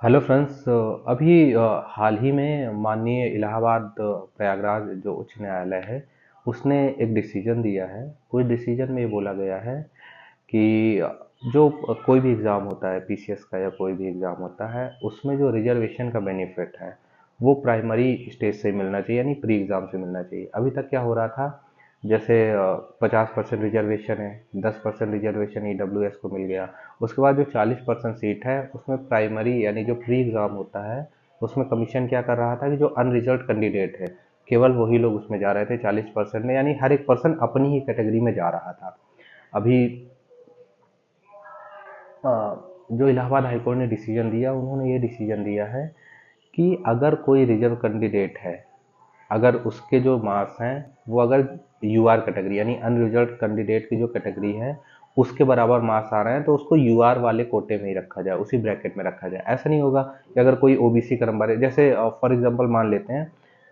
Hello friends. अभी हाल ही में माननीय इलाहाबाद प्रयागराज जो उच्च न्यायालय है उसने एक डिसीजन दिया है। उस डिसीजन में ये बोला गया है कि जो कोई भी एग्ज़ाम होता है पीसीएस का या कोई भी एग्ज़ाम होता है उसमें जो रिजर्वेशन का बेनिफिट है वो प्राइमरी स्टेज से मिलना चाहिए, यानी प्री एग्ज़ाम से मिलना चाहिए। अभी तक क्या हो रहा था, जैसे 50% रिजर्वेशन है, 10% रिजर्वेशन ईडब्ल्यूएस को मिल गया। उसके बाद जो 40% सीट है उसमें प्राइमरी यानी जो प्री एग्ज़ाम होता है उसमें कमीशन क्या कर रहा था कि जो अनरिजल्ट कैंडिडेट है केवल वही लोग उसमें जा रहे थे 40% में, यानी हर एक पर्सन अपनी ही कैटेगरी में जा रहा था। अभी अ, जो इलाहाबाद हाईकोर्ट ने डिसीजन दिया, उन्होंने ये डिसीजन दिया है कि अगर कोई रिजर्व कैंडिडेट है, अगर उसके जो मार्क्स हैं वो अगर यूआर कैटेगरी यानी अनरिजर्व्ड कैंडिडेट की जो कैटेगरी है उसके बराबर मार्क्स आ रहे हैं तो उसको यूआर वाले कोटे में ही रखा जाए, उसी ब्रैकेट में रखा जाए। ऐसा नहीं होगा कि अगर कोई ओबीसी का नंबर है, जैसे फॉर एग्जांपल मान लेते हैं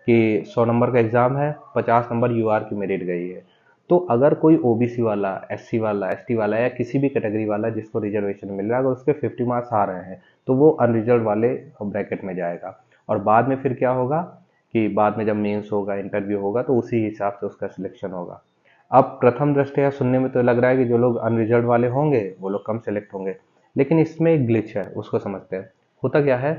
कि 100 नंबर का एग्जाम है, 50 नंबर यूआर की मेरिट गई है, तो अगर कोई ओबीसी वाला, एससी वाला, एसटी वाला या किसी भी कैटेगरी वाला जिसको रिजर्वेशन मिल रहा है, अगर उसके 50 मार्क्स आ रहे हैं तो वो अनरिजर्व वाले ब्रैकेट में जाएगा। और बाद में फिर क्या होगा कि बाद में जब मेंस होगा, इंटरव्यू होगा, तो उसी हिसाब से उसका सिलेक्शन होगा। अब प्रथम दृष्टया सुनने में तो लग रहा है कि जो लोग अनरिजर्व वाले होंगे वो लोग कम सेलेक्ट होंगे, लेकिन इसमें एक ग्लिच है, उसको समझते हैं। होता क्या है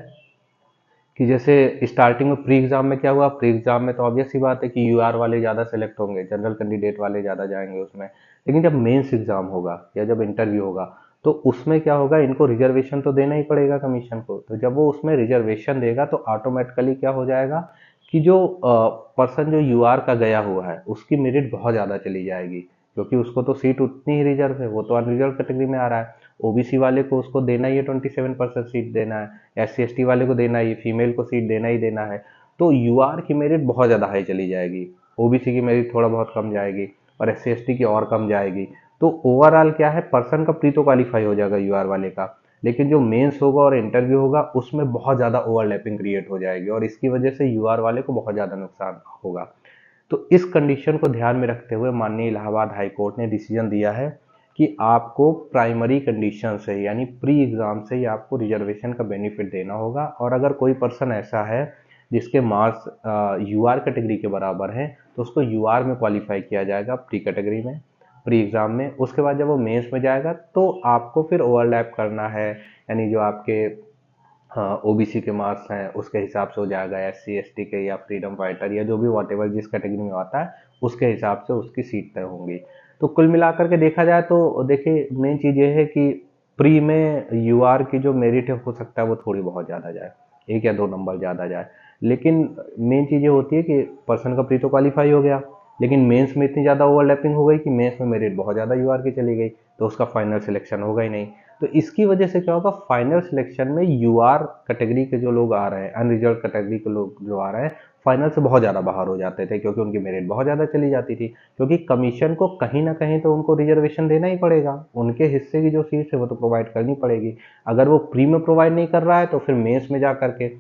कि जैसे स्टार्टिंग में प्री एग्जाम में क्या हुआ, प्री एग्जाम में तो ऑब्वियस सी बात है कि यूआर वाले ज़्यादा सेलेक्ट होंगे, जनरल कैंडिडेट वाले ज़्यादा जाएंगे उसमें। लेकिन जब मेंस एग्जाम होगा या जब इंटरव्यू होगा तो उसमें क्या होगा, इनको रिजर्वेशन तो देना ही पड़ेगा कमीशन को। तो जब वो उसमें रिजर्वेशन देगा तो ऑटोमेटिकली क्या हो जाएगा कि जो पर्सन जो यूआर का गया हुआ है उसकी मेरिट बहुत ज़्यादा चली जाएगी, क्योंकि उसको तो सीट उतनी ही रिजर्व है, वो तो अनरिजर्व कैटेगरी में आ रहा है। ओबीसी वाले को उसको देना ही है, 27% सीट देना है। एससी एसटी वाले को देना ही, फीमेल को सीट देना ही देना है। तो यूआर की मेरिट बहुत ज़्यादा हाई चली जाएगी, ओबीसी की मेरिट थोड़ा बहुत कम जाएगी और एससी एसटी की और कम जाएगी। तो ओवरऑल क्या है, पर्सन का प्री तो क्वालिफाई हो जाएगा यूआर वाले का, लेकिन जो मेंस होगा और इंटरव्यू होगा उसमें बहुत ज़्यादा ओवरलैपिंग क्रिएट हो जाएगी और इसकी वजह से यूआर वाले को बहुत ज़्यादा नुकसान होगा। तो इस कंडीशन को ध्यान में रखते हुए माननीय इलाहाबाद हाई कोर्ट ने डिसीजन दिया है कि आपको प्राइमरी कंडीशन से यानी प्री एग्जाम से ही आपको रिजर्वेशन का बेनिफिट देना होगा। और अगर कोई पर्सन ऐसा है जिसके मार्क्स यूआर कैटेगरी के बराबर हैं तो उसको यूआर में क्वालिफाई किया जाएगा प्री कैटेगरी में, प्री एग्जाम में। उसके बाद जब वो मेंस में जाएगा तो आपको फिर ओवरलैप करना है, यानी जो आपके हाँ ओबीसी के मार्क्स हैं उसके हिसाब से हो जाएगा, एससी एसटी के या फ्रीडम फाइटर या जो भी वॉटेवर जिस कैटेगरी में आता है उसके हिसाब से उसकी सीट तय होंगी। तो कुल मिलाकर के देखा जाए तो देखिए मेन चीज़ ये है कि प्री में यूआर की जो मेरिट है हो सकता है वो थोड़ी बहुत ज़्यादा जाए, 1 या 2 नंबर ज़्यादा जाए। लेकिन मेन चीज़ ये होती है कि पर्सन का प्री तो क्वालिफाई हो गया, लेकिन मेंस में इतनी ज़्यादा ओवरलैपिंग हो गई कि मेंस में मेरिट बहुत ज़्यादा यूआर की चली गई, तो उसका फाइनल सिलेक्शन होगा ही नहीं। तो इसकी वजह से क्या होगा, फाइनल सिलेक्शन में यूआर कैटेगरी के जो लोग आ रहे हैं, अनरिजर्व कैटेगरी के लोग जो आ रहे हैं, फाइनल से बहुत ज़्यादा बाहर हो जाते थे, क्योंकि उनकी मेरिट बहुत ज़्यादा चली जाती थी। क्योंकि कमीशन को कहीं ना कहीं तो उनको रिजर्वेशन देना ही पड़ेगा, उनके हिस्से की जो सीट है वो तो प्रोवाइड करनी पड़ेगी। अगर वो प्री में प्रोवाइड नहीं कर रहा है तो फिर मेंस में जा करके,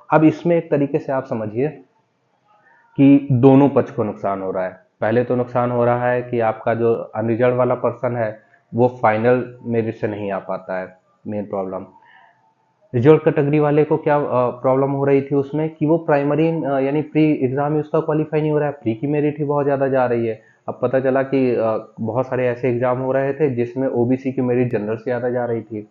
अब इसमें एक तरीके से आप समझिए कि दोनों पक्ष को नुकसान हो रहा है। पहले तो नुकसान हो रहा है कि आपका जो अनरिजर्व वाला पर्सन है वो फाइनल मेरिट से नहीं आ पाता है, मेन प्रॉब्लम। रिजर्व कैटेगरी वाले को क्या प्रॉब्लम हो रही थी उसमें कि वो प्राइमरी यानी प्री एग्जाम में उसका क्वालिफाई नहीं हो रहा है, प्री की मेरिट ही बहुत ज़्यादा जा रही है। अब पता चला कि बहुत सारे ऐसे एग्जाम हो रहे थे जिसमें ओबीसी की मेरिट जनरल से ज़्यादा जा रही थी।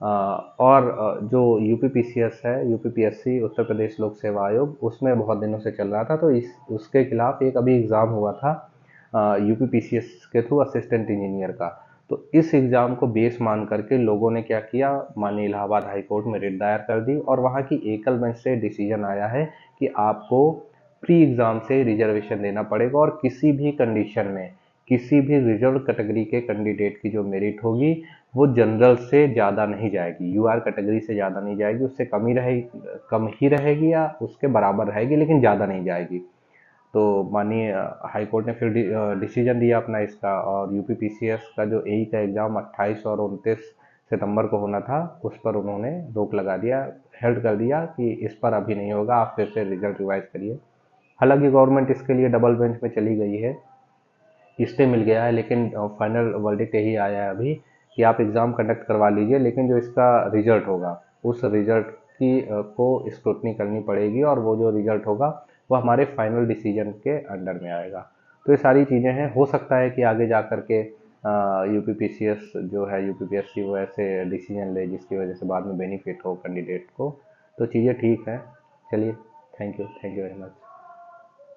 और जो यूपीपीसीएस है, यूपीपीएससी उत्तर प्रदेश लोक सेवा आयोग, उसमें बहुत दिनों से चल रहा था, तो इस उसके खिलाफ एक अभी एग्ज़ाम हुआ था यूपीपीसीएस के थ्रू असिस्टेंट इंजीनियर का। तो इस एग्ज़ाम को बेस मान करके लोगों ने क्या किया, माननीय इलाहाबाद हाई कोर्ट में रिट दायर कर दी और वहाँ की एकल बेंच से डिसीजन आया है कि आपको प्री एग्ज़ाम से रिजर्वेशन देना पड़ेगा और किसी भी कंडीशन में किसी भी रिजर्व कैटेगरी के कैंडिडेट की जो मेरिट होगी वो जनरल से ज़्यादा नहीं जाएगी, यूआर कैटेगरी से ज़्यादा नहीं जाएगी, उससे कम ही रहेगी, कम ही रहेगी या उसके बराबर रहेगी, लेकिन ज़्यादा नहीं जाएगी। तो माननीय हाई कोर्ट ने फिर डिसीजन दिया अपना इसका, और यूपीपीसीएस का जो एई का एग्ज़ाम 28 और 29 सितंबर को होना था उस पर उन्होंने रोक लगा दिया, हेल्ड कर दिया कि इस पर अभी नहीं होगा, आप फिर से रिजल्ट रिवाइज करिए। हालांकि गवर्नमेंट इसके लिए डबल बेंच में चली गई है, स्टे मिल गया है, लेकिन फाइनल वर्डिक्ट यही आया है अभी कि आप एग्ज़ाम कंडक्ट करवा लीजिए, लेकिन जो इसका रिजल्ट होगा उस रिजल्ट की को स्क्रूटनी करनी पड़ेगी और वो जो रिजल्ट होगा वो हमारे फाइनल डिसीजन के अंडर में आएगा। तो ये सारी चीज़ें हैं, हो सकता है कि आगे जा कर के यूपीपीसीएस जो है यूपीपीएससी वो ऐसे डिसीजन ले जिसकी वजह से बाद में बेनिफिट हो कैंडिडेट को। तो चीज़ें ठीक हैं। चलिए, थैंक यू वेरी मच।